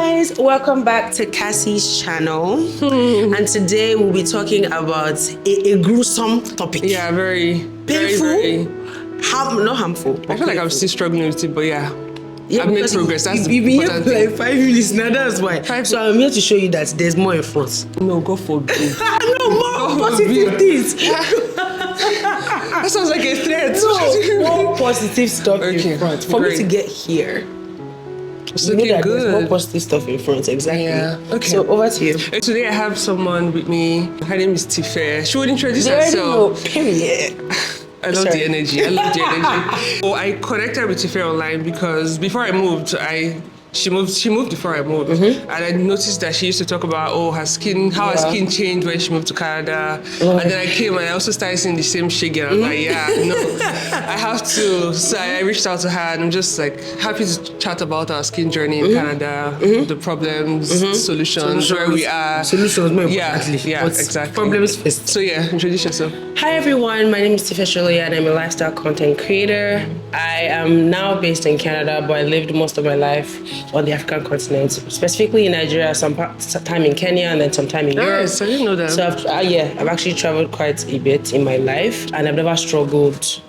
guys, welcome back to Cassie's channel. And today we'll be talking about a gruesome topic. Yeah, very painful, very, not harmful. I feel like I'm still struggling with it, but yeah, I've made progress. That's you've the been here important for thing. like 5 minutes now, that's why. So I'm here to show you that there's more in front. No, go for it. No, more positive things. That sounds like a threat. No, more positive stuff in front. For me to get here, it's you know looking that good. there's more positive stuff in front, exactly. Yeah. Okay. So over to you. Today I have someone with me. Her name is Tife. She would introduce They already herself. know, period. I love the energy. I love the energy. Oh, I connected with Tife online because before I moved, she moved before I moved, and I noticed that she used to talk about her skin, how her skin changed when she moved to Canada. And then I came and I also started seeing the same shit, and I was like, I have to. So I reached out to her, and I'm just like happy to chat about our skin journey in Canada, the problems, solutions, where we are. Solutions, more importantly. Yeah, exactly. Problems first. So yeah, introduce yourself. Hi everyone, my name is Tife Soloye and I'm a lifestyle content creator. I am now based in Canada, but I lived most of my life on the African continent, specifically in Nigeria, some time in Kenya, and then some time in Europe. Yes, I didn't know that. So I've actually traveled quite a bit in my life, and I've never struggled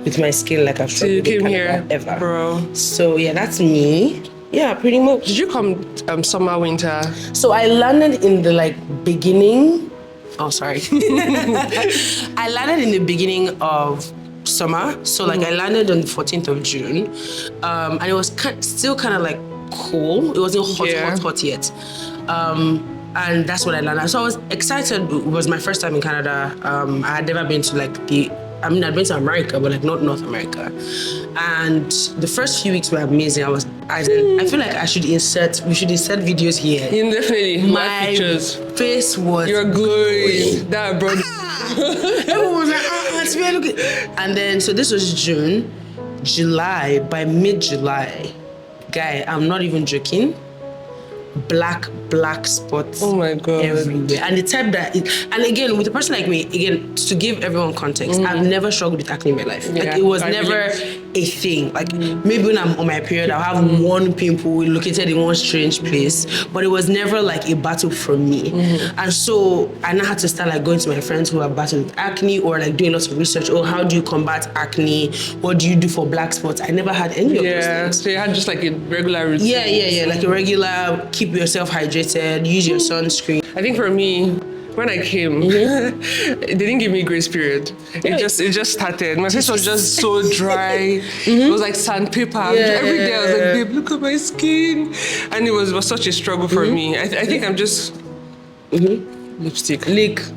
with my skin like I've struggled you came with here, Canada ever. bro. So yeah, that's me. Yeah, pretty much. Did you come summer, winter? So I landed in the beginning. Oh, sorry. I landed in the beginning of summer. So I landed on the 14th of June. And it was still kind of cool. It wasn't hot yet. And that's when I landed. So I was excited. It was my first time in Canada. I had never been to I'd been to America, but not North America. And the first few weeks were amazing. I feel like we should insert videos here. Yeah, definitely. My pictures. Face was You're glowing. That brought everyone was like, it's me, look at. And then, so this was June, July, by mid-July, guy, I'm not even joking, black spots. Oh my God. Everywhere. And the type that, and again, with a person like me, again, to give everyone context, I've never struggled with acne in my life. Yeah, it was never a thing. Maybe when I'm on my period, I'll have one pimple located in one strange place, but it was never a battle for me. And so I now had to start going to my friends who have battled with acne, or doing lots of research. Oh, how do you combat acne? What do you do for black spots? I never had any of those things. So you had just a regular routine. Yeah. Like a regular, keep yourself hydrated, use your sunscreen. I think for me, when I came, they didn't give me grace period. It just started. My face was just so dry. It was like sandpaper. Every day I was like, babe, look at my skin. And it was such a struggle for me. I think I'm just lipstick. Lipstick.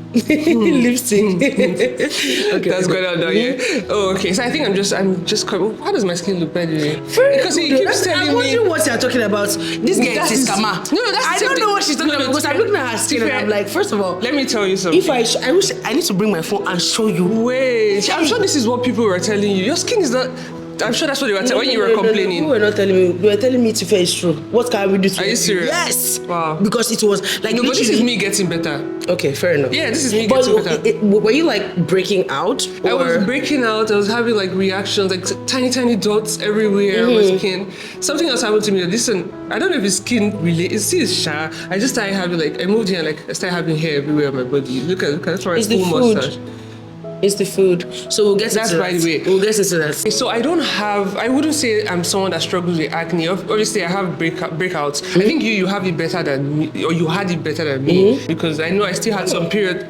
Okay, that's going on now, yeah. Oh, okay. So I think I'm just how does my skin look, by the way? Because he keeps telling me. I'm wondering what you're talking about. This girl is scammer. No, that's I don't know what she's talking about, because I'm looking at her skin and I'm like, first of all, let me tell you something. If I wish I need to bring my phone and show you. Wait, I'm sure this is what people were telling you. Your skin is not. I'm sure that's what they were telling when you were complaining. You were not telling me. You were telling me to face true. What can we do to Are you serious? Yes. Wow. Because it was No, but this is me getting better. Okay, fair enough. Yeah, this is me getting better. Were you breaking out? Or? I was breaking out. I was having reactions, tiny dots everywhere on my skin. Something else happened to me. Listen, I don't know if it's skin related. It's still shy. I just started having I moved here and I started having hair everywhere on my body. Look at that's why it's full mustache. It's the food. So we'll get into that. That's by the way. We'll get into that. So I wouldn't say I'm someone that struggles with acne. Obviously, I have breakouts. I think you have it better than me, or you had it better than me, because I know I still had some period.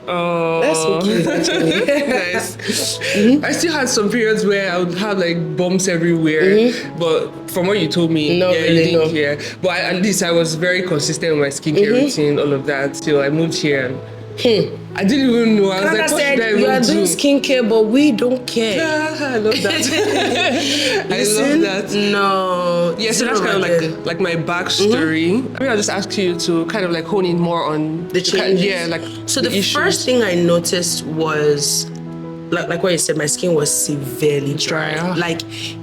That's okay. Nice. I still had some periods where I would have bumps everywhere, but from what you told me, you didn't hear. But at least I was very consistent with my skincare routine, all of that. Till I moved here. And I didn't even know. I was what should I even do? You are doing skincare, but we don't care. I love that. I love that. No. Yeah, so that's kind of like my backstory. Maybe I'll just ask you to kind of hone in more on the changes. So the first thing I noticed was, like what you said, my skin was severely dry.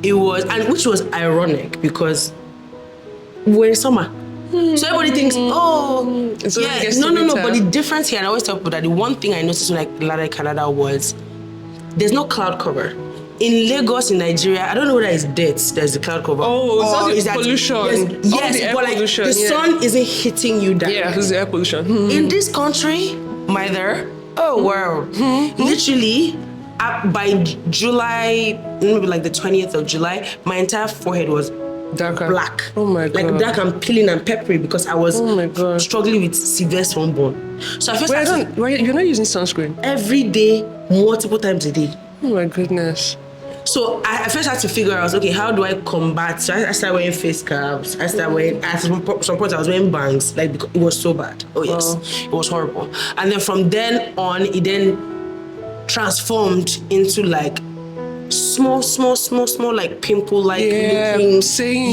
It was, and which was ironic because we're in summer. So everybody thinks, no. But the difference here, and I always tell people that the one thing I noticed when I landed in Canada was there's no cloud cover. in Lagos, in Nigeria, I don't know whether it's dirt there's the cloud cover. Oh, it's not the pollution. Yes, the air but like pollution, the sun isn't hitting you down. Yeah, it's the air pollution. In this country, wow. Literally, by July, maybe like the 20th of July, my entire forehead was Darker. black. Oh my God. Like dark and peeling and peppery because I was struggling with severe sunburn. So I first you're not using sunscreen? every day, multiple times a day. Oh my goodness. So I first had to figure out, okay, how do I combat? So I started wearing face caps. I started wearing, at some point I was wearing bangs, like because it was so bad. Oh yes, it was horrible. And then from then on, it then transformed into like small, like pimple-like looking.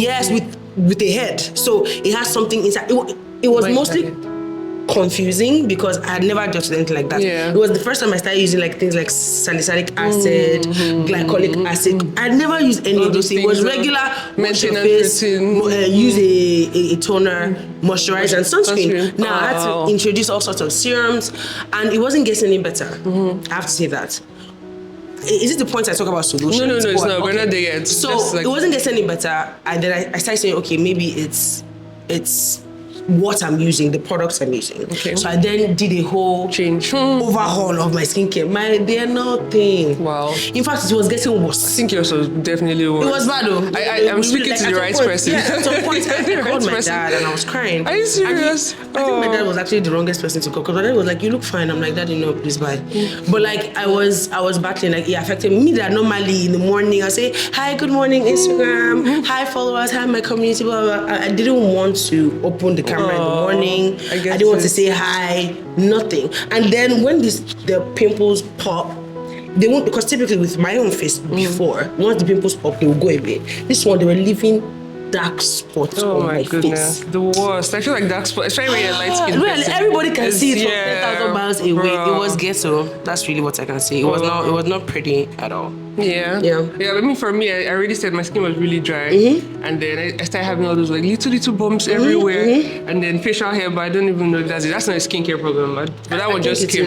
Yes, with a head. So it has something inside. It was mostly confusing because I had never adjusted anything like that. Yeah. It was the first time I started using like things like salicylic acid, glycolic acid. I never used any of those things. It was regular wash your face, use a toner, moisturizer and sunscreen. Now I had to introduce all sorts of serums and it wasn't getting any better. I have to say that. Is it the point I talk about solutions? No, it's not. We're not there yet. So it wasn't getting any better. And then I started saying, okay, maybe it's what I'm using, the products I'm using. Okay. So I then did a whole overhaul of my skincare. They're nothing. Wow. In fact, it was getting worse. I think yours was definitely worse. It was bad though. I'm speaking to the right person. Yeah, at some point I called my dad and I was crying. Are you serious? I think my dad was actually the wrongest person to call because my dad was like, you look fine. I'm like, Daddy, no, please bye. But like I was battling, like it affected me that normally in the morning I say, hi, good morning, Instagram, hi followers, hi my community, blah, blah, blah. I didn't want to open the camera in the morning. I didn't want to say hi, nothing. And then when the pimples pop, they won't, because typically with my own face before, once the pimples pop, they will go away. This one, they were leaving dark spots on my face. The worst. I feel like dark spots, especially when you're light skin. Well, everybody can see it from 10,000 miles away. Bro. It was ghetto. That's really what I can say. It was not pretty at all. Yeah. I mean, for me, I already said my skin was really dry, and then I started having all those like little bumps everywhere, and then facial hair. But I don't even know if that's it. That's not a skincare problem, but that one just came.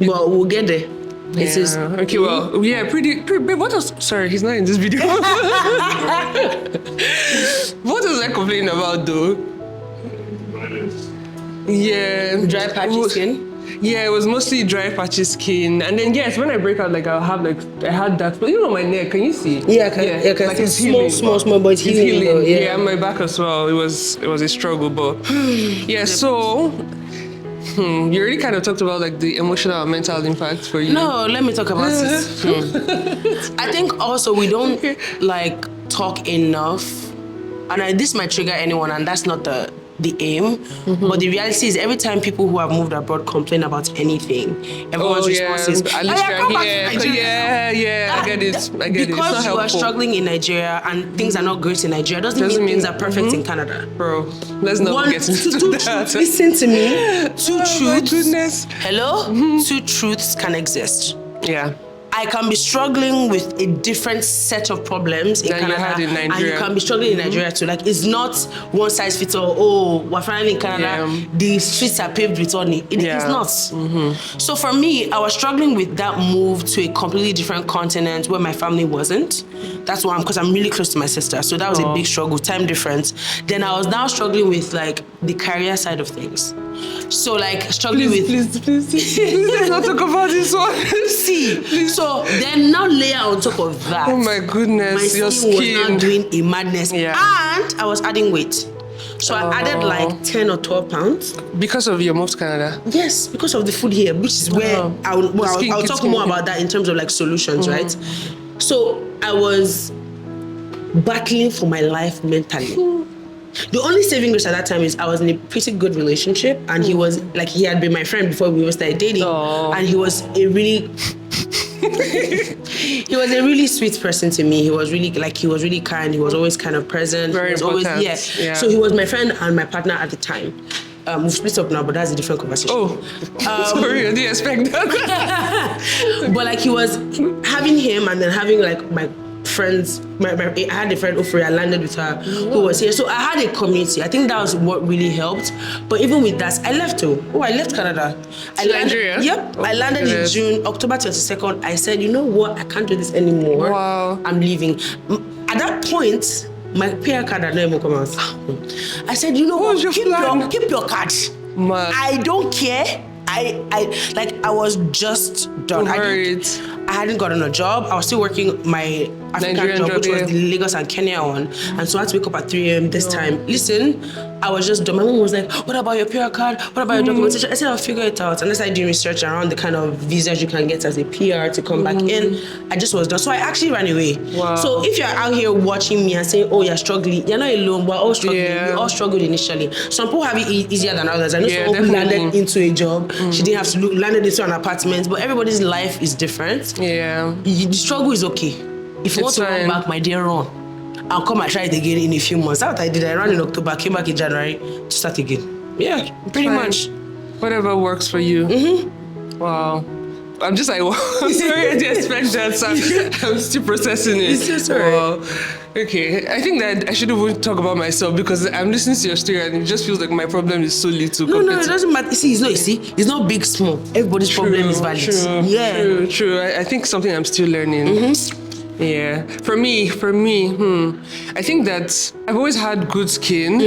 Well, we'll get there. It is. Okay, well, yeah, pretty. Babe, what else? Sorry, he's not in this video. What was I complaining about, though? Yeah. Dry patchy skin? Yeah, it was mostly dry patchy skin. And then, yes, when I break out, like, I had dark spots. You know my neck, can you see? Yeah, I can like, see. It's healing. Small, but it's healing. Though, yeah, and my back as well. It was a struggle, but yeah, so... you already kind of talked about like the emotional and mental impact for you. No, let me talk about it. I think also we don't like talk enough, and this might trigger anyone, and that's not the aim. But the reality is, every time people who have moved abroad complain about anything, everyone's response is, at least I get it. Because you are struggling in Nigeria and things are not great in Nigeria doesn't mean things are perfect in Canada. Bro, let's not get into that. Listen to me. Two truths. My goodness. Hello? 2 truths can exist. Yeah. I can be struggling with a different set of problems in Canada, and you can be struggling in Nigeria too. Like, it's not one size fits all. Oh, we're finally in Canada. The streets are paved with honey. It's not. So for me, I was struggling with that move to a completely different continent where my family wasn't. That's why because I'm really close to my sister. So that was a big struggle, time difference. Then I was now struggling with like the career side of things. So like struggling Please not talk about this one. So then now layer on top of that. Oh my goodness, my skin was now doing a madness, and I was adding weight. So I added like 10 or 12 pounds. Because of your move to Canada? Yes, because of the food here, which is where I'll talk more about that in terms of like solutions, right? So I was battling for my life mentally. The only saving grace at that time is I was in a pretty good relationship, and he was like, he had been my friend before we even started dating, and he was a really he was a really sweet person to me. He was really kind. He was always kind of present. Very important. Always, So he was my friend and my partner at the time. We've split up now, but that's a different conversation. Sorry, I didn't expect that. But like, he was having him, and then having like my friends. I had a friend, Ofri, I landed with her, who was here. So I had a community. I think that was what really helped. But even with that, I left too. Oh, I left Canada. I landed, Nigeria? Yep. I landed in June, October 22nd. I said, you know what? I can't do this anymore. Wow. I'm leaving. At that point, my PR card had not even come out. I said, you know what? Keep your card. Man. I don't care. I was just done. I hadn't gotten a job. I was still working my African Nigerian job, which was yeah. the Lagos and Kenya one. And so I had to wake up at 3 a.m. this time. Listen, I was just done. My mom was like, what about your PR card? What about your documentation? I said, I'll figure it out. And I started doing research around the kind of visas you can get as a PR to come back in. I just was done. So I actually ran away. Wow. So if you're out here watching me and saying, oh, you're struggling, you're not alone. We're all struggling. Yeah. We all struggled initially. Some people have it easier than others. I know Yeah, someone who definitely. landed into a job. She didn't have to landed into an apartment. But everybody's life is different. Yeah. The struggle is okay. If you want to run back, my dear, run. I'll come and try it again in a few months. That's what I did. I ran in October, came back in January to start again. Yeah, pretty much. Whatever works for you. Wow. I'm just like, wow. Sorry, I didn't expect that. So I'm still processing it. It's just alright. Wow. Okay, I think that I shouldn't even talk about myself because I'm listening to your story and it just feels like my problem is so little. No, it doesn't matter. It's not big, small. Everybody's problem is valid. True. I think something I'm still learning. Yeah. For me, I think that I've always had good skin,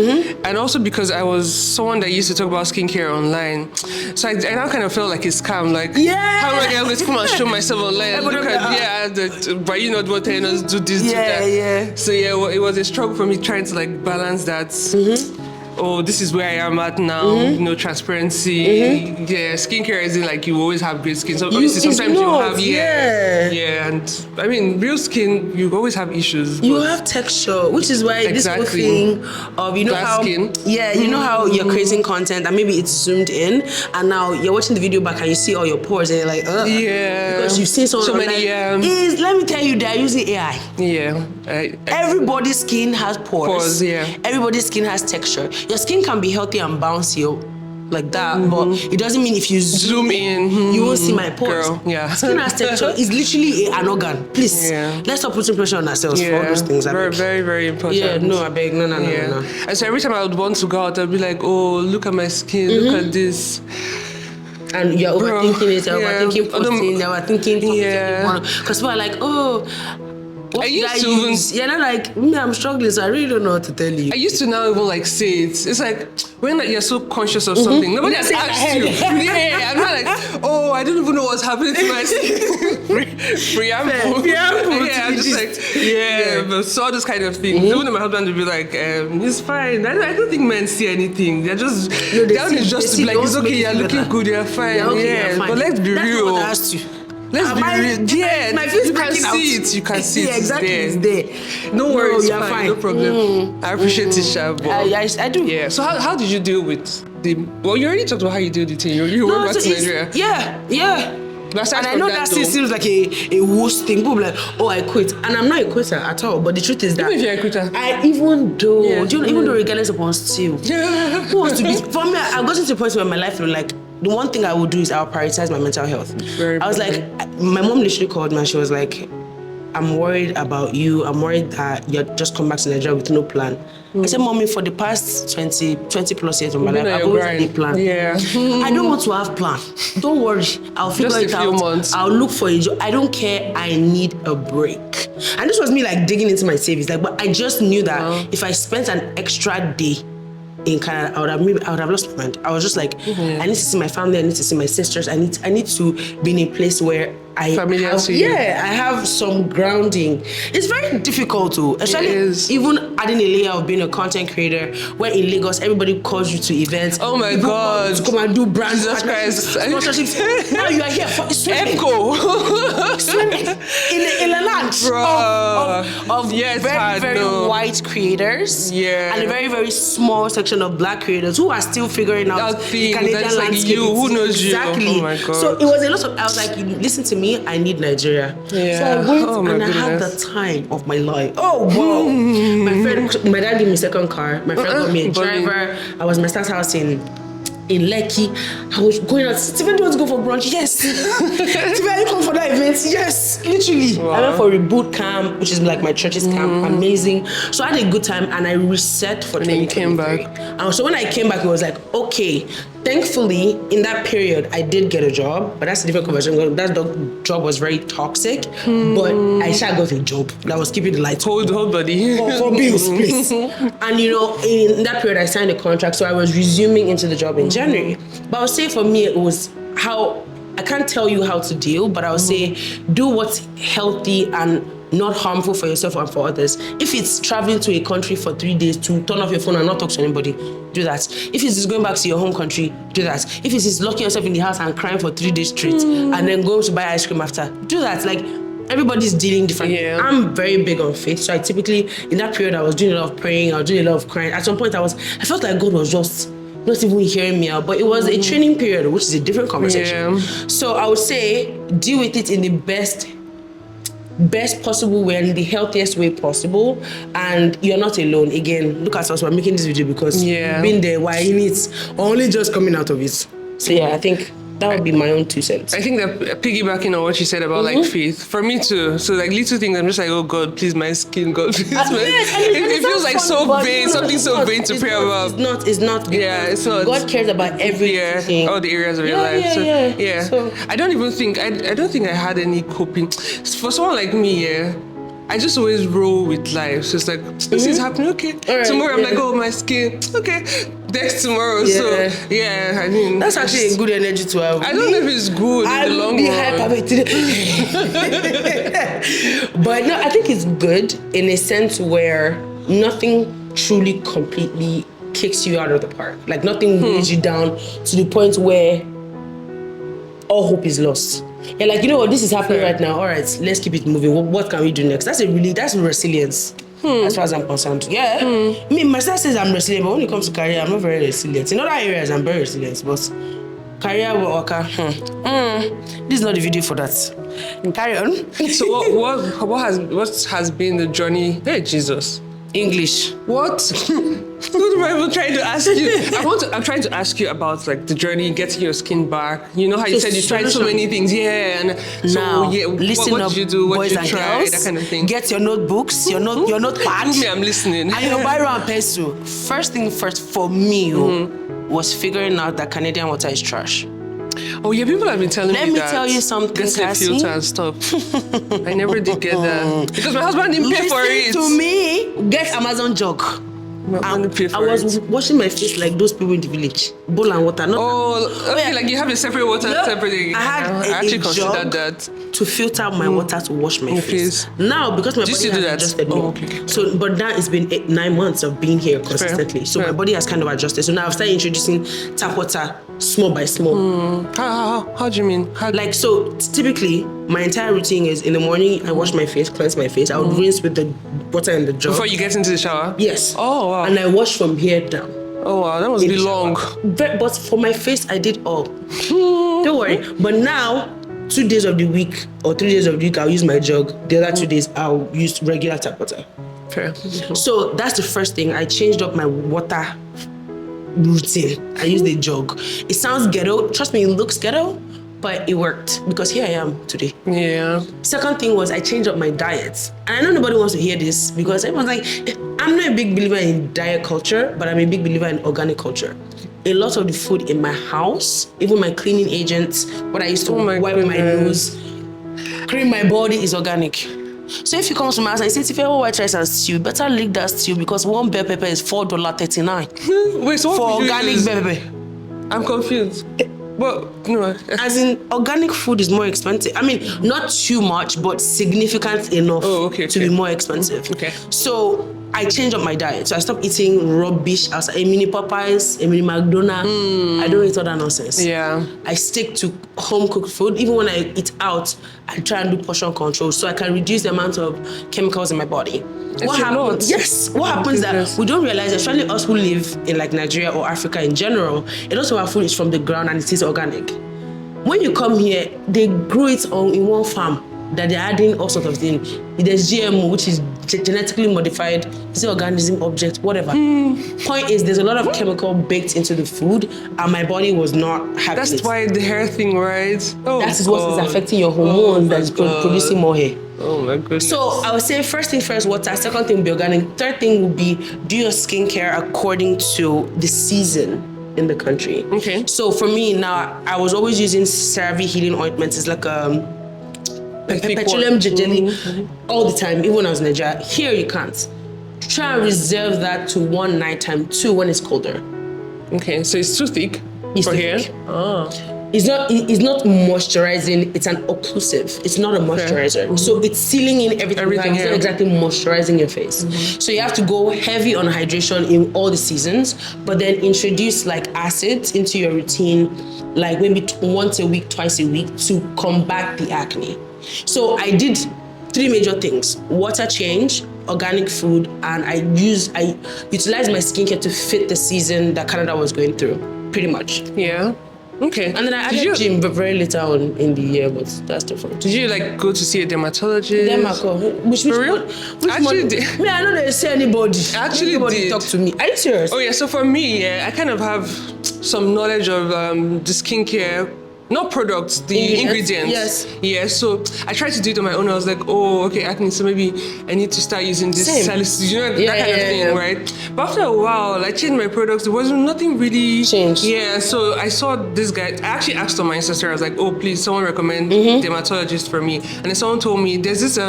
and also because I was someone that used to talk about skincare online. So I now kind of felt like a scam. Like, how am I going to come and show myself online? Look at, but you not what telling us do this, do that. Yeah. So yeah, it was a struggle for me trying to like balance that. Oh, this is where I am at now. No transparency. Yeah, skincare isn't like you always have great skin. So obviously sometimes you have and I mean real skin you always have issues. You have texture, which is why this whole thing of glass how skin. you know how you're creating content and maybe it's zoomed in and now you're watching the video back and you see all your pores and you're like because you've seen so many let me tell you, they're using AI. Everybody's skin has pores. Everybody's skin has texture. Your skin can be healthy and bouncy like that, but it doesn't mean if you zoom in, you won't see my pores. Girl, skin has texture. It's literally an organ. Please, let's stop putting pressure on ourselves for all those things. Very, very, very important. Yeah, no, I beg, no. And so every time I would want to go out, I'd be like, oh, look at my skin, look at this. And you're overthinking it, you're overthinking posting, you're overthinking because people are like, oh, what you're not like, me, I'm struggling, so I really don't know what to tell you. I used to now even like say it. It's like when you're so conscious of something, nobody has asked you. I'm not like, oh, I don't even know what's happening to my skin. Preamble. I'm just like, but so all those kind of things. Even though my husband would be like, it's fine. I don't think men see anything. They're just, just like, it's okay, you're looking good, you're fine. But let's be real. Let's be real. You can see it. You can see it. Exactly. It's there. No worries, you're fine. No problem. I appreciate it, Shab. I do. Yeah. So how did you deal with the? Well, you already talked about how you did the thing. You went back to Nigeria. Yeah. And I know that still seems like a worst thing. People like, oh, I quit, and I'm not a quitter at all. But the truth is that even if you're a quitter, even though regardless upon still, who wants to be? For me, I've gotten to a point where my life, like, the one thing I would do is I'll prioritize my mental health. I was like, my mom literally called me and she was like, I'm worried about you. I'm worried that you're just come back to Nigeria with no plan. I said, Mommy, for the past 20 plus years of my life, I've always had a plan. I don't want to have plan. Don't worry. I'll figure it out. Months. I'll look for a job. I don't care. I need a break. And this was me like digging into my savings. Like, but I just knew that if I spent an extra day in Canada, I would have lost my mind. I was just like, I need to see my family, I need to see my sisters, I need to be in a place where I have some grounding. It's very difficult to, especially even adding a layer of being a content creator, where in Lagos everybody calls you to events. Oh my God! To come and do brands, sponsorships. Now you are here for swimming in a land of very white creators, and a very, very small section of black creators who are still figuring out the Canadian landscape. Who knows you? Exactly. Oh my God. So it was a lot of. I was like, listen to me. I need Nigeria. So I went I had the time of my life. Oh wow! My dad gave me a second car. My friend got me a driver. I was in my dad's house in in Lekki. I was going out. Stephen, do you want to go for brunch? Yes. Stephen, are you coming for that event? Yes. Literally. Wow. I went for a boot camp, which is like my church's camp. Amazing. So I had a good time and I reset for 2023. then you came back. And so when I came back, it was like, okay. Thankfully, in that period, I did get a job, but that's a different conversation. That job was very toxic, but I sure got a job that was keeping the lights Hold buddy. for bills, please. And in that period, I signed a contract, so I was resuming into the job in January. But I would say for me, it was how, I can't tell you how to deal, but I would say do what's healthy and not harmful for yourself and for others. If it's traveling to a country for 3 days to turn off your phone and not talk to anybody, do that. If it's just going back to your home country, do that. If it's just locking yourself in the house and crying for 3 days straight and then going to buy ice cream after, do that. Like, everybody's dealing differently. Yeah. I'm very big on faith, so I typically, in that period, I was doing a lot of praying, I was doing a lot of crying. At some point, I felt like God was just not even hearing me out, but it was a training period, which is a different conversation. Yeah. So I would say, deal with it in the best possible way and in the healthiest way possible, and you're not alone. Again, look at us, we're making this video because we've been there, we're in it, only just coming out of it. So yeah, I think that would be my own 2 cents. I think that piggybacking on what you said about like faith, for me too. So like little things, I'm just like, oh God, please my skin, God, please. Yes, it feels like so vain, something so vain to pray about. It's not. Yeah, it's not. God cares about everything. All the areas of your life. Yeah. So, I don't even think I don't think I had any coping. For someone like me, I just always roll with life. So it's like, this is happening, okay. Right, tomorrow I'm like, oh, my skin, okay. Next tomorrow, so I mean. That's actually a good energy to have. I don't know if it's good in the long run. But no, I think it's good in a sense where nothing truly completely kicks you out of the park. Like nothing weighs you down to the point where all hope is lost. You're like, you know what, this is happening right now. All right, let's keep it moving. What can we do next? That's resilience. As far as I'm concerned. Yeah. I mean, my sister says I'm resilient, but when it comes to career, I'm not very resilient. In other areas, I'm very resilient, but career worker, this is not the video for that. Carry on. So what has been the journey? Hey, Jesus. English. What? What am I even trying to ask you? I'm trying to ask you about like the journey, getting your skin back. You know how you said you tried so many things, and now, listen what up, did you do? What boys did you and try? girls, that kind of thing. Get your notebooks, your notepad. Me, I'm listening. And your biro and pencil. First thing first for me was figuring out that Canadian water is trash. Oh yeah, people have been telling me that. Let me tell you something, get a filter and stuff. I never did get that because my husband didn't pay for it. To me, get Amazon jug. I was washing my face like those people in the village. Bowl and water. Like you have a separate water, separate thing. I actually considered that to filter my water to wash my face. Now, because my body has adjusted me. Okay. So, but now it's been 9 months of being here consistently. Fair. So my body has kind of adjusted. So now I've started introducing tap water small by small. How do you mean? So typically, my entire routine is in the morning, I wash my face, cleanse my face. I would rinse with the water in the jug. Before you get into the shower? Yes. Oh, wow. And I wash from here down. Oh, wow. That must be long. But for my face, I did all. Don't worry. But now, 2 days of the week or 3 days of the week, I'll use my jug. The other 2 days, I'll use regular tap water. Fair. So that's the first thing. I changed up my water routine. I used a jug. It sounds ghetto. Trust me, it looks ghetto. But it worked because here I am today. Yeah. Second thing was I changed up my diet. And I know nobody wants to hear this because everyone's like, I'm not a big believer in diet culture, but I'm a big believer in organic culture. A lot of the food in my house, even my cleaning agents, what I used to wipe my nose, cream my body is organic. So if you come to my house and you say, Tife, white rice and stew, better lick that stew because one bell pepper is $4.39. Wait, so what for organic bell pepper? I'm confused. Well, no. As in, organic food is more expensive. I mean, not too much, but significant enough to be more expensive. Okay. So I changed up my diet. So I stopped eating rubbish outside. A mini Popeyes, a mini McDonald's. I don't eat all that nonsense. Yeah. I stick to home cooked food. Even when I eat out, I try and do portion control so I can reduce the amount of chemicals in my body. What happens? Yes. What happens that we don't realize, especially us who live in like Nigeria or Africa in general, a lot of our food is from the ground and it is organic. When you come here, they grow it in one farm. that they're adding all sorts of things. There's GMO, which is genetically modified, it's an organism, object, whatever. Point is, there's a lot of chemical baked into the food, and my body was not happy. That's why the hair thing, right? Oh, that is what is affecting your hormones, that's producing more hair. Oh my goodness. So I would say first thing first, water. Second thing, be organic. Third thing would be do your skincare according to the season in the country. Okay. So for me now, I was always using CeraVe healing ointments. It's like petroleum jelly all the time, even when I was in Nigeria. Here you can't. Try and reserve that to one nighttime, two when it's colder. Okay, so it's too thick for hair? Oh. It's not moisturizing, it's an occlusive. It's not a moisturizer. Okay. So it's sealing in everything it's here. not exactly moisturizing your face. So you have to go heavy on hydration in all the seasons, but then introduce like acids into your routine, like maybe once a week, twice a week to combat the acne. So I did 3 major things: water change, organic food, and I utilized my skincare to fit the season that Canada was going through, pretty much. Yeah. Okay. And then I added gym, but very later on in the year, but that's different. Did you like go to see a dermatologist? Which For real? Actually, me, I don't know say anybody. Actually, nobody talk to me. Are you serious? Oh yeah. So for me, yeah, I kind of have some knowledge of the skincare. Not products, the ingredients. Yes. Yeah, so I tried to do it on my own. I was like, oh, okay, acne, so maybe I need to start using this salicylic, you know, that kind of thing, right? But after a while, I changed my products. There wasn't nothing really changed. Yeah, so I saw this guy. I actually asked on my Insta, I was like, oh, please, someone recommend dermatologist for me. And then someone told me there's this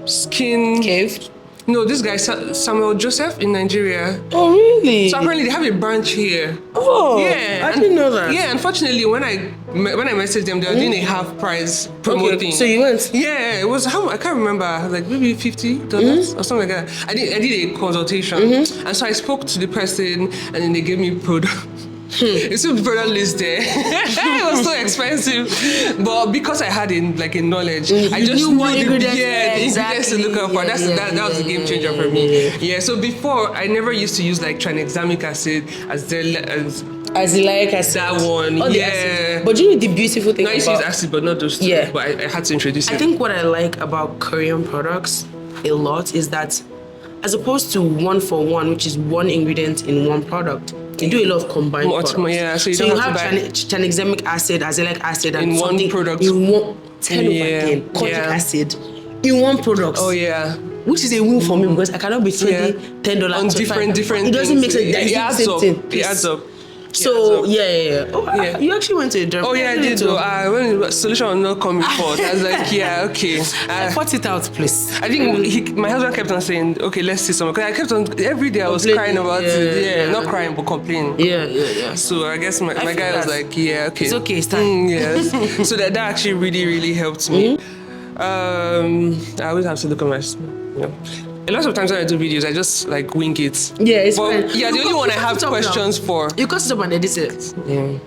skin cave. No, this guy, Samuel Joseph in Nigeria. Oh, really? So apparently they have a branch here. Oh, yeah. I didn't know that. Yeah, unfortunately, when I messaged them, they were doing a half price promoting. Okay, so you went? Yeah, it was I can't remember, like maybe $50 or something like that. I did a consultation, and so I spoke to the person, and then they gave me product. It's still the product list there. It was so expensive, but because I had a knowledge, I just knew what ingredients. The ingredients to look out for. That was the game changer for me. Yeah. So before, I never used to use like tranexamic acid azelaic acid. That one. All yeah. But you know the beautiful thing I used to use acid, but not those two. Yeah. But I had to introduce it. I think what I like about Korean products a lot is that, as opposed to 1-for-1, which is one ingredient in one product, they do a lot of combined products. Yeah, so you have tranexamic acid, azelaic acid, and in one product. In one, 10 over again, kojic acid in one product. Oh yeah. Which is a win for me because I cannot be spending $10 on different. It doesn't make sense. It adds up. It adds up. So yeah. Oh, yeah. You actually went to a derm. Oh yeah, I did. When the solution was not coming forth, I was like, yeah, okay. I fought it out, please. I think my husband kept on saying, okay, let's see something. Because I kept on every day. I was crying about it. Yeah, not crying but complaining. Yeah. So I guess my guy was like, yeah, okay, it's okay, it's time. Yes. So that actually really helped me. I always have to look at my. A lot of times when I do videos, I just like wing it. Yeah, it's fine. Yeah, the only one I have questions for. You cut it up and edit it. Yeah.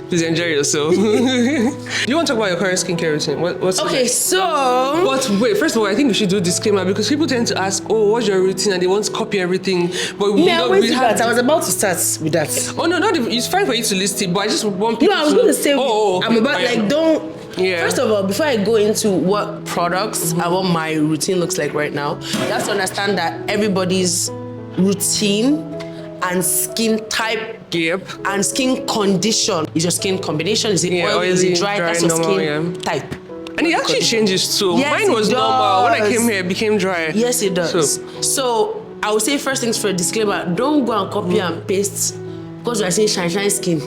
Please enjoy yourself. Do you want to talk about your current skincare routine? What's okay, so... But wait, first of all, I think we should do a disclaimer because people tend to ask, oh, what's your routine? And they want to copy everything. But we I was about to start with that. Oh, no, it's fine for you to list it, but I just want people I was going to say, I'm about, don't... Yeah. First of all, before I go into what products and what my routine looks like right now, you have to understand that everybody's routine and skin type and skin condition is your skin combination. Is it oily? Is it dry? That's your skin type. And it actually changes too. Yes, mine was normal. When I came here, it became dry. Yes, it does. So I would say first things for a disclaimer, don't go and copy and paste because you are saying shine skin.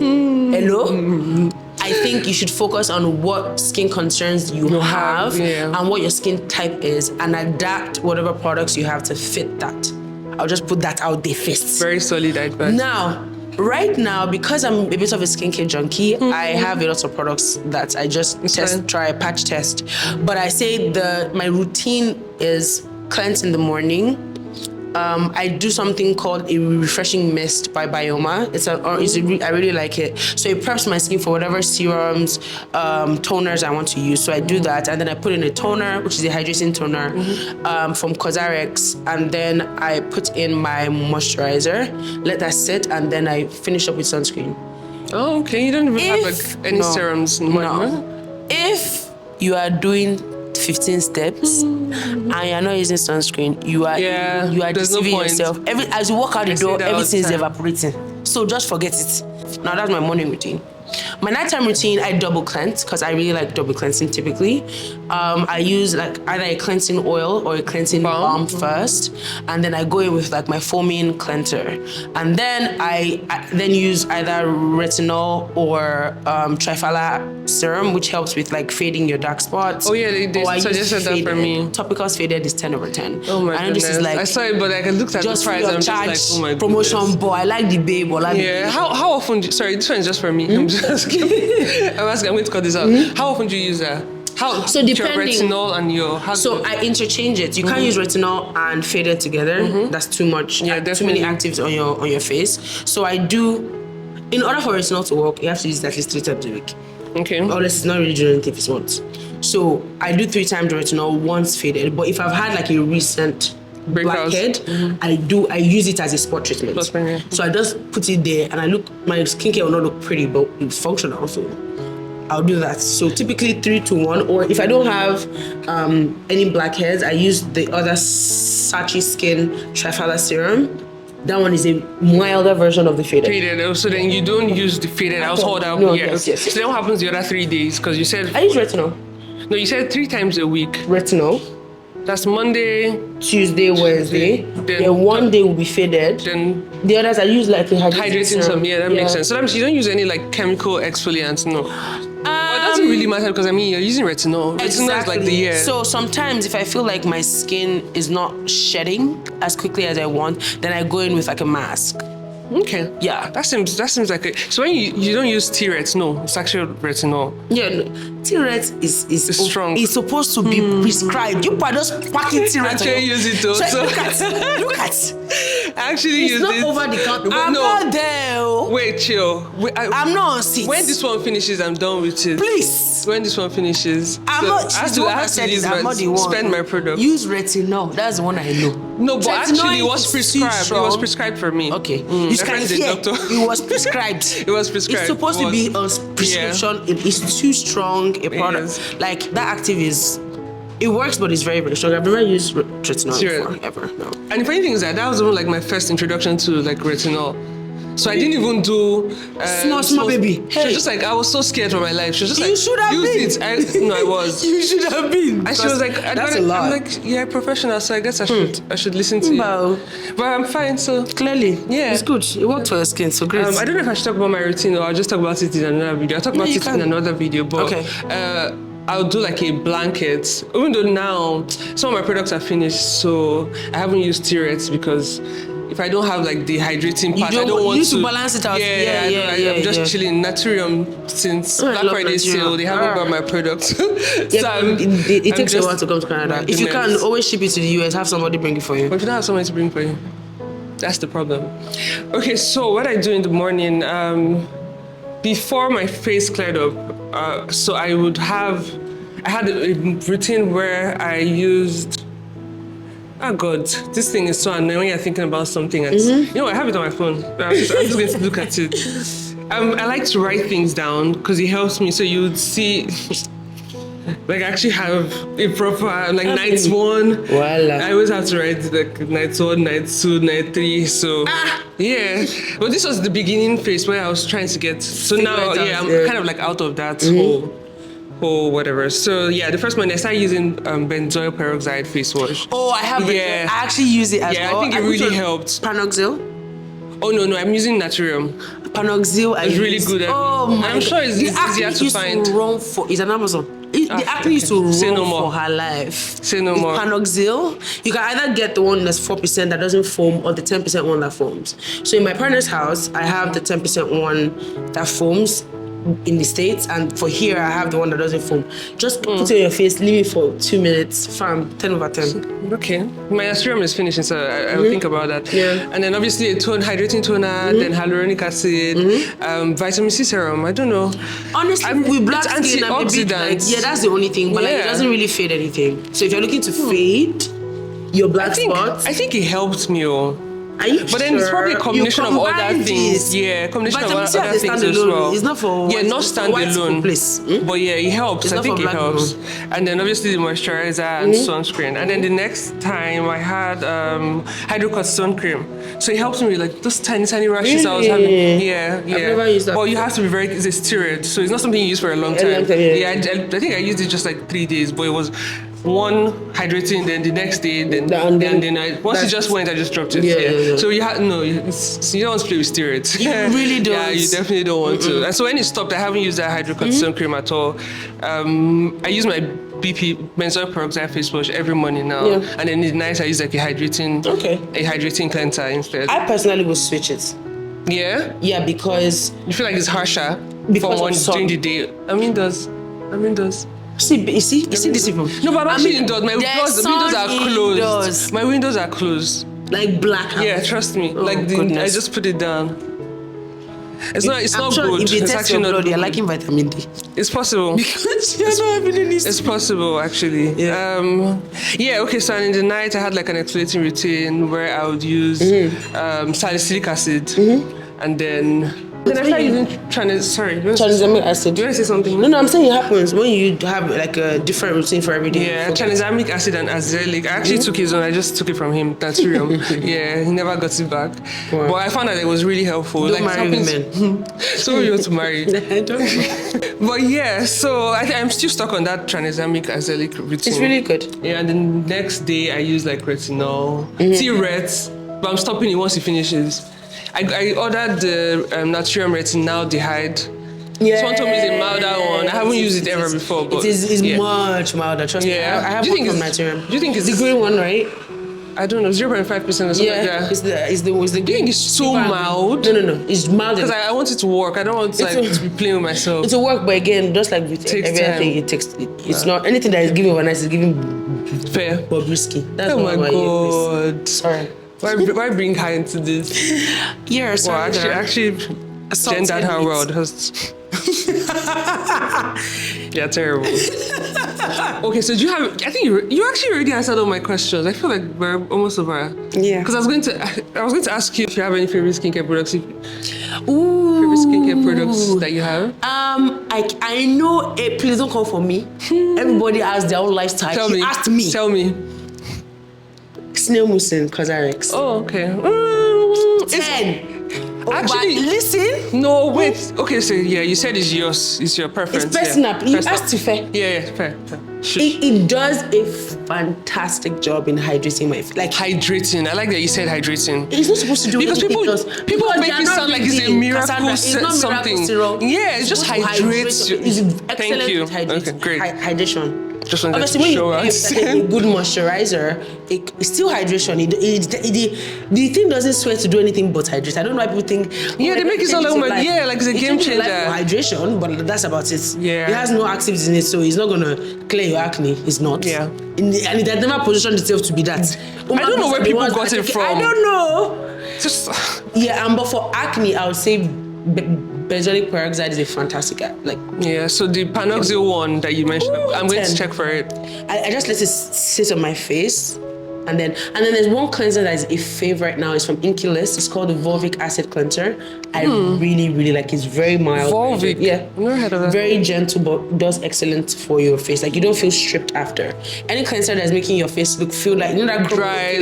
Hello? I think you should focus on what skin concerns you have and what your skin type is and adapt whatever products you have to fit that. I'll just put that out there first. Very solid advice. Now, right now, because I'm a bit of a skincare junkie, I have a lot of products that I just patch test. But I say my routine is cleanse in the morning. I do something called a refreshing mist by Bioma. I really like it. So it preps my skin for whatever serums, toners I want to use. So I do that, and then I put in a toner, which is a hydrating toner from Cosrx, and then I put in my moisturizer, let that sit, and then I finish up with sunscreen. Oh, okay. You don't even have any serums? No. If you are doing 15 steps and you're not using sunscreen, you are deceiving yourself. As you walk out the door, everything is evaporating. So just forget it. Now that's my morning routine. My nighttime routine, I double cleanse because I really like double cleansing typically. I use like either a cleansing oil or a cleansing balm first, and then I go in with like my foaming cleanser, and then I then use either retinol or trifala serum, which helps with like fading your dark spots. Oh yeah, they suggested that for me. Topicals Faded is 10/10. Oh my goodness. This is like, I saw it, but like I looked at the price and I'm just like, oh my goodness. Promotion boy, I like the babe. Yeah. How often? Sorry, this one is just for me. I'm just asking. I'm going to cut this out. How often do you use that? So depending, your retinol and your... I interchange it. You can't use retinol and Faded together. That's too much. Yeah, too many actives on your face. So I do, in order for retinol to work, you have to use it at least 3 times a week. Okay. Unless it's not really doing anything if it's once. So I do 3 times retinol, once Faded. But if I've had like a recent blackhead, I use it as a spot treatment. So I just put it there and my skincare will not look pretty, but it's functional. So I'll do that. So typically 3-1, or if I don't have any blackheads, I use the other Sachi Skin Trifala Serum. That one is a milder version of the Faded. So then you don't use the Faded. I was hold out. No, yes. So then what happens the other 3 days? Because you said... I use retinol. No, you said 3 times a week. Retinol. That's Monday, Tuesday, Wednesday. Then one day will be Faded. Then the others I use like a hydrating serum. Yeah, that makes sense. So that means you don't use any like chemical exfoliants, no. Well, it doesn't really matter because I mean you're using retinol. Retinol is like the So sometimes if I feel like my skin is not shedding as quickly as I want, then I go in with like a mask. Okay. Yeah. That seems like it. So when you don't use T-retinol, it's actually retinol. Yeah, no. T-ret is strong. It's supposed to be prescribed. You are just packing T-ret. Actually use it though. So look at. Actually use it. It's not over the counter. I'm not there. Wait, chill. I'm not on seat. When this one finishes, I'm done with it. Please. When this one finishes, I'm not. I have to spend my product. Use retinol. That's the one I know. No, but actually it was prescribed. It was prescribed for me. Okay. You can hear. It was prescribed. It was prescribed. It's supposed to be a prescription. Yeah. It is too strong a product. Like that active is. It works, but it's very, very strong. I've never used retinol before, ever. No. And the funny thing is that was even like my first introduction to like retinol. So I didn't even do small baby. She was just like, I was so scared for my life. She was just like, you should have been. Use it. No, I was. You should have been. And she was like, that's a lot. I'm like, yeah, professional. So I guess I should listen to you. But I'm fine. So clearly, yeah, it's good. It worked for your skin. So great. I don't know if I should talk about my routine or I'll just talk about it in another video. I'll talk about it in another video. But I'll do like a blanket. Even though now some of my products are finished, so I haven't used T-Rex because if I don't have like the hydrating part, I don't want to balance it out. I'm just chilling. Naturium since Black Friday sale, they haven't got my products. So it takes a while to come to Canada. If you can, always ship it to the US. Have somebody bring it for you. But if you don't have somebody to bring for you, that's the problem. Okay, so what I do in the morning, before my face cleared up, so I had a routine where I used. Oh God, this thing is so annoying when you're thinking about something. And you know, I have it on my phone. I'm just going to look at it. I like to write things down because it helps me. So you would see, like I actually have a proper, like night 1. Voila. I always have to write like night 1, night 2, night 3. So yeah. But this was the beginning phase where I was trying to get. So now, I'm kind of like out of that whole whatever. So yeah, the first morning I started using benzoyl peroxide face wash. Oh, I have it. I actually use it as well. Yeah, I think it really helped. Panoxyl? Oh no, I'm using Naturium. Panoxyl, it's really good. I'm sure it's easier to find. It's an Amazon. The acne used to run for her life. Say no more. Panoxyl, you can either get the one that's 4% that doesn't foam or the 10% one that foams. So in my partner's house, I have the 10% one that foams in the States, and for here I have the one that doesn't foam. Just put it on your face, leave it for 2 minutes. Fam, 10/10. Okay, my serum is finishing, so I will think about that. Yeah. And then obviously a hydrating toner, then hyaluronic acid, vitamin C serum. I don't know. Honestly, with black skin, I'm a bit like, that's the only thing, but like it doesn't really fade anything. So if you're looking to fade your black spots, I think it helped me. Are you But then it's probably a combination of other things. Yeah, combination of other things as well. It's not for not standalone. But yeah, it helps. It's I not think for it black helps. people. And then obviously the moisturizer and sunscreen. And then the next time I had hydrocortisone cream. So it helps me with like those tiny rashes I was having. Yeah. I've never used that. But you have to be it's a steroid, so it's not something you use for a long time. I think I used it just like 3 days, but it was one hydrating, then the next day, then once it just went, I just dropped it. Yeah. So you don't want to play with steroids. You really don't. Yeah, you definitely don't want to. And so when it stopped, I haven't used that hydrocortisone cream at all. I use my BP benzoyl peroxide face wash every morning now, and then at night I use like a hydrating cleanser instead. I personally will switch it. Yeah. Yeah, because you feel like it's harsher during the day. I mean, does. See these people. No, but actually indoors. My windows are closed. My windows are closed. Like black. Yeah, trust me. I just put it down. It's not good. If they test your blood, you're liking vitamin D. It's possible. Because you're not having any. It's possible, actually. Yeah. Okay, so in the night, I had like an exfoliating routine where I would use salicylic acid and then I started using tranexamic acid. Do you want to say something? No, I'm saying it happens when you have like a different routine for every day. Yeah, tranexamic acid and azelaic. I actually took his own. I just took it from him. That's real. Yeah, he never got it back. Wow. But I found that it was really helpful. Don't marry women. So you want to marry? I don't. But yeah, so I'm still stuck on that tranexamic azelaic routine. It's really good. Yeah, and the next day I use like retinol, T-Rets, but I'm stopping it once it finishes. I ordered the Natrium Retinaldehyde. Yeah. Someone told me it's a milder one. I haven't used it ever before, but it's much milder. Trust me. I have one from Natrium. Do you think it's the green one, right? I don't know, 0.5% or something like that. It's the Do you think it's so mild? No. It's mild. Because I want it to work. I don't want to be playing with myself. It's a work, but again, just like with everything, it takes. It's not anything that is given overnight is given fair. Bobrisky. That's my God. Sorry. Why bring her into this? Yeah, sorry. Well, actually gendered her world. Yeah, terrible. Okay, so do you have? I think you actually already answered all my questions. I feel like we're almost over. Yeah. Because I was going to ask you if you have any favorite skincare products. Favorite skincare products that you have? I know. Please don't come for me. Everybody has their own lifestyle. Ask me. Tell me. Snail mucin, Cosrx. Oh, okay. 10. Actually, listen. No, wait. Okay, so you said it's yours. It's your preference. It's personal. You asked Tife. Yeah, fair. It does a fantastic job in hydrating my face. Like hydrating. I like that you said hydrating. It's not supposed to do because people make it sound like it's a miracle it's not something. Yeah, it's just hydrates. It's excellent. Thank you. Okay, great. Hydration. Just wanted obviously, to when show you us. use a good moisturizer, it's still hydration. The thing doesn't swear to do anything but hydrate. I don't know why people think. Yeah, they make it sound like it's a game changer. Hydration, but that's about it. Yeah. It has no actives in it, so it's not gonna clear your acne. It's not. Yeah. And it had never positioned itself to be that. I don't know where people got it from. I don't know. Yeah, but for acne, I would say benzoyl peroxide is a fantastic so the Panoxyl one that you mentioned, I'm going to check for it. I just let it sit on my face, and then there's one cleanser that is a favorite now. It's from Inculus. It's called the Volvic Acid Cleanser. I really, really like it. It's very mild. Volvic? Yeah. I've never heard of that. Very gentle, but does excellent for your face. Like, you don't feel stripped after. Any cleanser that's making your face feel like, that dry,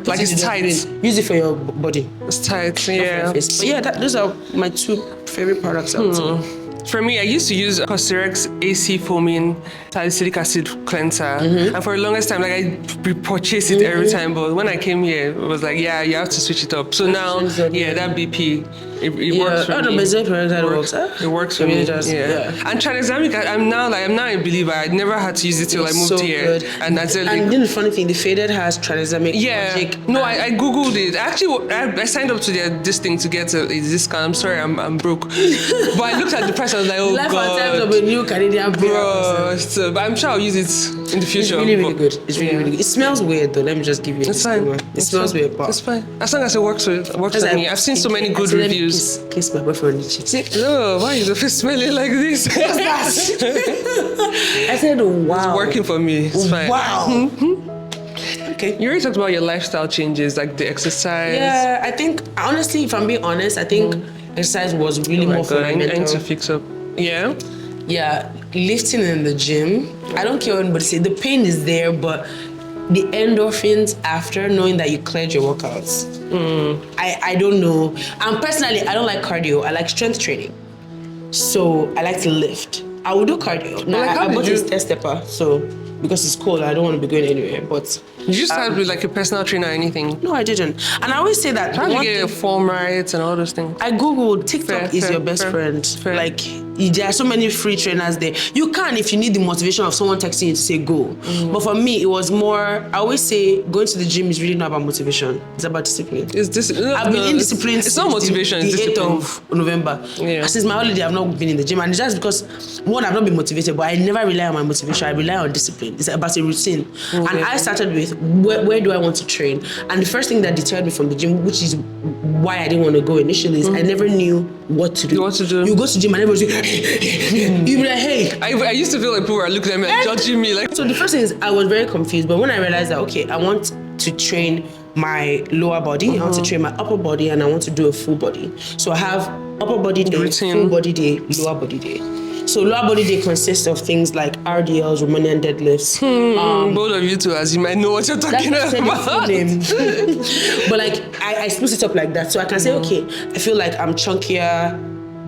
like it's tight. Use it for your body. It's tight, yeah. But yeah, those are my two favorite products out there. For me, I used to use Cosrx AC Foaming Salicylic Acid Cleanser. And for the longest time, I repurchase it every time. But when I came here, it was like, you have to switch it up. So now, that BP, it works for me. It works for me. Yeah. And tranexamic, I'm now a believer. I never had to use it till I moved here. Good. And that's it. And the funny thing, the Faded has tranexamic. No, I googled it. Actually, I signed up to this thing to get a discount. I'm sorry, I'm broke. But I looked at the price. I was like, oh Life God. and times of a new Canadian bro. But I'm sure I'll use it in the future. It's really, really good. It's really, really good. It smells weird though. Let me just give you. It's fine. It smells weird, but it's fine. As long as it works with me. I've seen so many good reviews. Kiss my boyfriend on the cheeks. Oh, why is the face smelling like this? What's that? I said, wow. It's working for me. It's fine. Wow. Okay. You already talked about your lifestyle changes, like the exercise. Yeah, I think, honestly, if I'm being honest, I think exercise was really Oh my more for God, my I need mental. to fix up. Yeah? Yeah, lifting in the gym. I don't care what anybody say. The pain is there, but the endorphins after knowing that you cleared your workouts. I don't know. And personally, I don't like cardio. I like strength training. So I like to lift. I will do cardio. Now, like, how I did bought you- a stair stepper, so because it's cold, I don't want to be going anywhere. But Did you start with like a personal trainer or anything? no, I didn't. And I always say that. How did you one get your thing- form right and all those things? I googled TikTok is Fair, your best fair, friend. fair. Like there are so many free trainers there. You can if you need the motivation of someone texting you to say go. But for me, it was more. I always say going to the gym is really not about motivation. It's about discipline. It's this. I've been indisciplined. It's not motivation. The It's 8th discipline. of November. Yeah. Since my holiday, I've not been in the gym, and it's just because one, I've not been motivated, but I never rely on my motivation. I rely on discipline. It's about a routine. And I started with where do I want to train? And the first thing that deterred me from the gym, which is why I didn't want to go initially, is I never knew what to do. What to do. You go to gym and everybody's like, you be like, hey. I used to feel like people were looking at me and judging me. Like, So the first thing is I was very confused, but when I realized that, okay, I want to train my lower body, I want to train my upper body, and I want to do a full body. So I have upper body day, Routine. full body day, lower body day. So lower body day consists of things like RDLs, Romanian deadlifts. both of you two, as you might know what you're That's talking not saying the full about. name. But like I split it up like that. So I can say, okay, I feel like I'm chunkier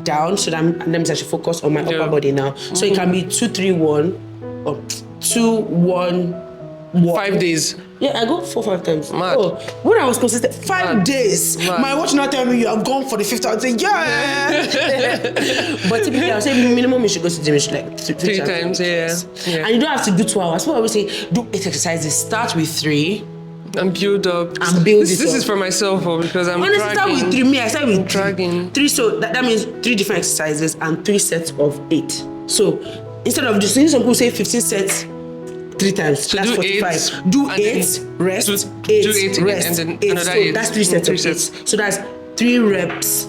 down, so that means I should focus on my upper body now. So it can be 2-3-1 or 2-1-1. 5 days. Yeah, I go 4-5 times. Mad. Oh, when I was consistent, 5 days. Mad. My watch now tell me you have gone for the 5th. I'll say, yeah. But typically, I'll say minimum you should go to the gym like three times, yeah. And you don't have to do 2 hours. So I always say, do 8 exercises. Start with 3. And build up. And build this it This up. is for myself because I'm Honestly, start with 3. Me, I start with dragging. 3. So that means 3 different exercises and 3 sets of 8. So instead of just, some people say 15 sets 3 times. So that's do 45. 8, Do and 8, then rest, do 8, 8 again, rest, and then 8. another So 8. that's 3 sets Three of 8. sets. So that's 3 reps,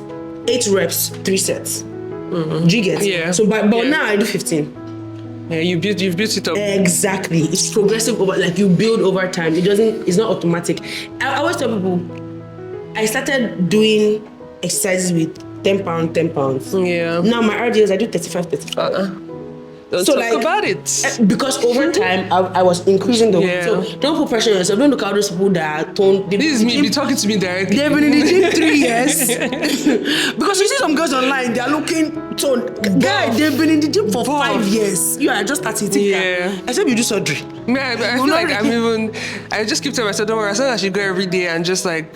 8 reps, 3 sets. Do you get? Yeah. So but Yeah. now I do 15. Yeah, you've built it up. Exactly. It's progressive over, like you build over time. It's not automatic. I always tell people, I started doing exercises with 10 pounds, 10 pounds. Yeah. Now my RDLs, I do 35. Don't So, talk like, about it. Because over time, I was increasing the weight. Yeah. So don't put pressure on yourself. Don't look at those people that are toned. This is me. Be talking to me directly. They've been in the gym 3 years. Because you see some girls online, they are looking toned. Guy, they've been in the gym for 5 years. You are just starting to Yeah. except you do surgery. Yeah, I feel like I just keep telling myself, don't worry, I said I should go every day and just like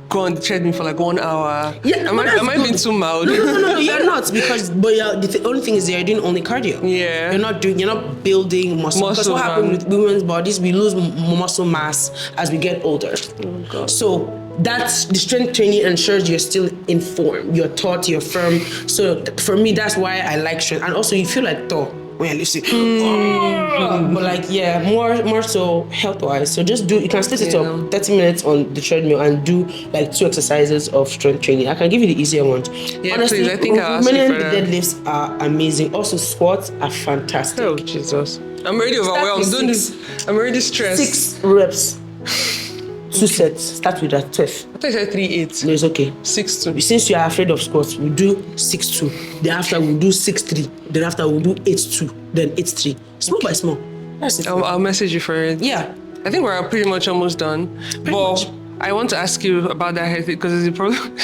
go on the treadmill for like 1 hour. Yeah, am I being too mild? No, you're not, because the only thing is you're doing only cardio. Yeah. You're not building muscle. Because Muscle, what happens with women's bodies, we lose muscle mass as we get older. Oh, God. So that's the strength training ensures you're still informed, you're taught, you're firm. So for me, that's why I like strength. And also you feel like Thor when you're lifting. But like, yeah, more so health-wise. So just you can split it up 30 minutes on the treadmill and do like 2 exercises of strength training. I can give you the easier ones. Yeah, Honestly, please, I think I'll ask you many for that. deadlifts are amazing. Also, squats are fantastic. Oh, Jesus. I'm already overwhelmed. with Don't do 6. I'm already stressed. 6 reps. 2 sets. Start with that 12. I thought you said 3-8. No, it's okay. 6-2. Since you are afraid of squats, we do 6-2. Then after we'll do 6-3. Then after we'll do 8-2. Then 8-3. Small by small. That's it. I'll message you for it. Yeah. I think we're pretty much almost done. much. I want to ask you about that health because it's a problem.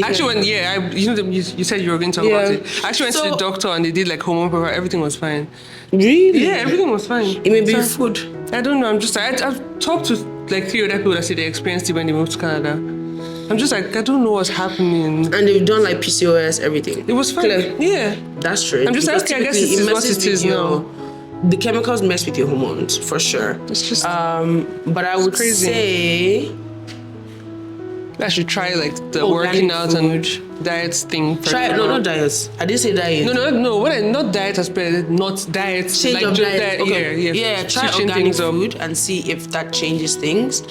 Actually, you said you were going to talk about it. I actually went to the doctor and they did like hormone profile. Everything was fine. Really? Yeah, everything was fine. It may be So, food. I don't know. I've talked to like 3 other people that say they experienced it when they moved to Canada. I'm just like, I don't know what's happening. And they've done like PCOS, everything. It was fine. Clear. Yeah. That's true. I'm just Because asking, I guess typically this is what messes it with is your- now. The chemicals mess with your hormones, for sure. It's just But I would crazy. say I should try like the Organic working out food. and diet thing. For try no diets. I didn't say diet. No. When I not diet as per not diet. Change like of just diet. Okay. Yeah. Try Switching organic things up. food and see if that changes things.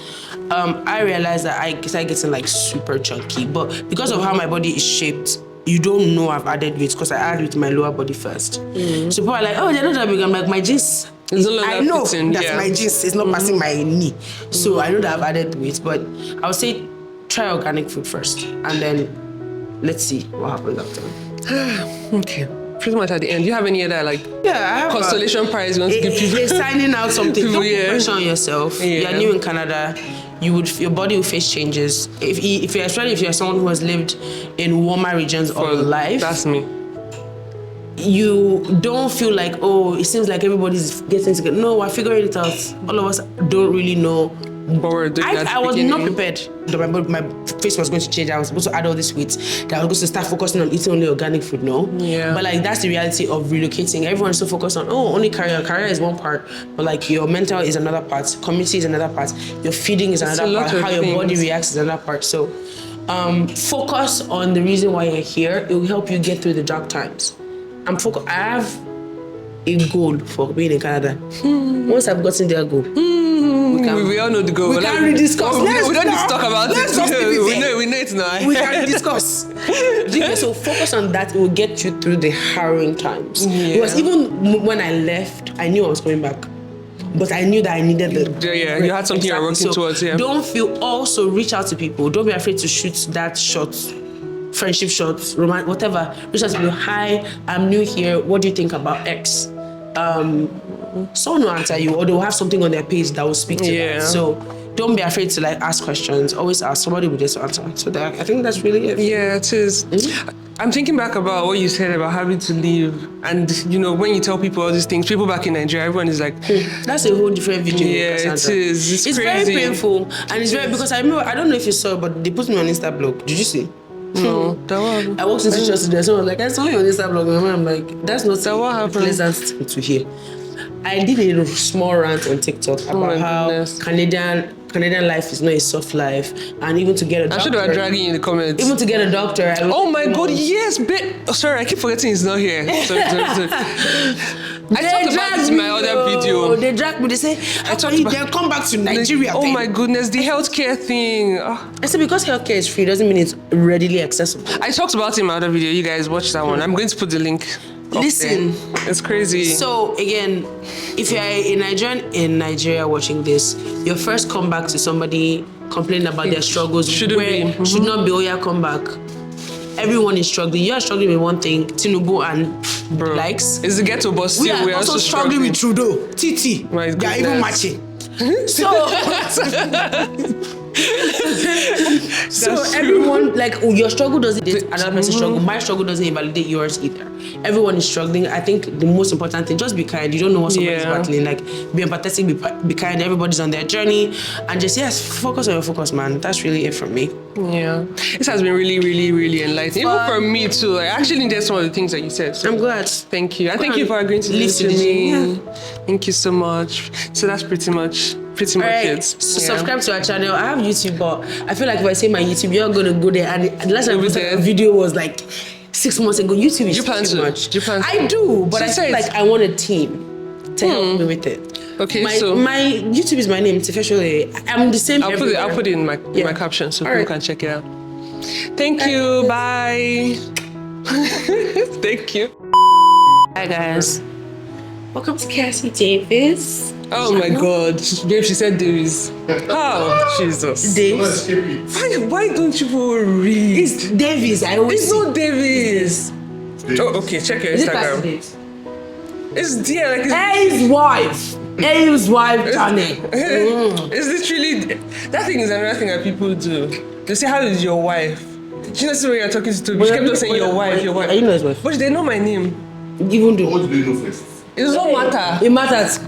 I realized that I started getting like super chunky, but because of how my body is shaped, you don't know I've added weight because I added weight to my lower body first. So people are like, oh, they're not that big. I'm like, my jeans It's no longer I know fitting, that's yeah. my jeans is not passing my knee. So I know that I've added weight, but I would say try organic food first, and then let's see what happens after. Okay. Pretty much at the end. Do you have any other Yeah, I have consolation prize you want to give people? It's signing out something. People, Don't put yeah. pressure on yourself. Yeah. You're new in Canada. Your body will face changes. Especially if you're someone who has lived in warmer regions all your life. That's me. You don't feel like, oh, it seems like everybody's getting together. No, we're figuring it out. All of us don't really know. But we're doing that I was not prepared that my face was going to change. I was supposed to add all this weight. That I was going to start focusing on eating only organic food. No, yeah. But like that's the reality of relocating. Everyone's so focused on only career. Career is one part, but like your mental is another part. Community is another part. Your feeding is another part. How your body reacts is another part. So, focus on the reason why you're here. It will help you get through the dark times. I have a goal for being in Canada. Once I've gotten their goal. We all know the goal. We can rediscuss. We don't need to talk about it. Let's just leave it there. We know it now. We can discuss. So focus on that. It will get you through the harrowing times. Yeah. Because even when I left, I knew I was coming back. But I knew that I needed the... Yeah, you had something you're working towards, yeah. Don't feel... Also, reach out to people. Don't be afraid to shoot that shot. Friendship shots, romance, whatever. Reach out to people. Hi, I'm new here. What do you think about X? Someone will answer you, or they'll have something on their page that will speak to them. So don't be afraid to like ask questions. Always ask. Somebody will just answer. So that, I think that's really it. Yeah, it is. I'm thinking back about what you said about having to leave, and you know, when you tell people all these things, people back in Nigeria, everyone is like, that's a whole different video. Yeah, it is. It's crazy. Very painful, and it's very because I remember. I don't know if you saw, but they put me on Insta blog. Did you see? No, that one. I walked into church today. Someone was like, I saw you on Insta blog. And I'm like, that's not that what happened. Pleasant to hear. I did a small rant on TikTok about how Canadian life is not a soft life, and even to get a doctor. I should have dragged you in the comments. Even to get a doctor. Oh my God, yes, sorry, I keep forgetting he's not here. Sorry. I talked about this in my other video. They dragged me. They say, they'll come back to Nigeria. Oh my goodness, the healthcare thing. I said because healthcare is free doesn't mean it's readily accessible. I talked about it in my other video. You guys watch that one. I'm going to put the link. Listen, it's crazy. So again, if you're a Nigerian in Nigeria watching this, your first comeback to somebody complaining about their struggles should not be, oh yeah, come back. Everyone is struggling. You are struggling with one thing, Tinubu and likes. It's the ghetto boss. We are also struggling with Trudeau, TT. They are even matching. So everyone, like, your struggle doesn't invalidate another person's struggle. My struggle doesn't invalidate yours either. Everyone is struggling. I think the most important thing, just be kind. You don't know what somebody's battling. Like, be empathetic, be kind. Everybody's on their journey. And just, focus on your focus, man. That's really it from me. Yeah. This has been really, really, really enlightening. Even for me, too. I actually needed some of the things that you said. So I'm glad. Thank you. And thank you for agreeing to listen to me. Yeah. Thank you so much. So that's pretty much it. So subscribe to our channel. I have YouTube, but I feel like if I say my YouTube, you're gonna go there. And the last time I posted a video was like 6 months ago. YouTube is too much. I do, but I feel like I want a team to help me with it. Okay, my YouTube is my name, Tife Soloye. I'm the same. I'll put it in my caption so people can check it out. Thank you. Bye. Thank you. Hi guys. Welcome to Cassie Davis. Oh my God, babe, she said Davis. Oh, Jesus. Davis. Why don't you read? It's Davis. It's not Davis. Oh, okay, check your Instagram. It's there. Like his wife. His wife, Johnny. It's literally, that thing is another thing that people do. They say, how is your wife? She knows when you're talking to Toby. She kept on saying your wife. Are you know his wife? But they know my name. Even though. What do they know first? It doesn't matter. It matters.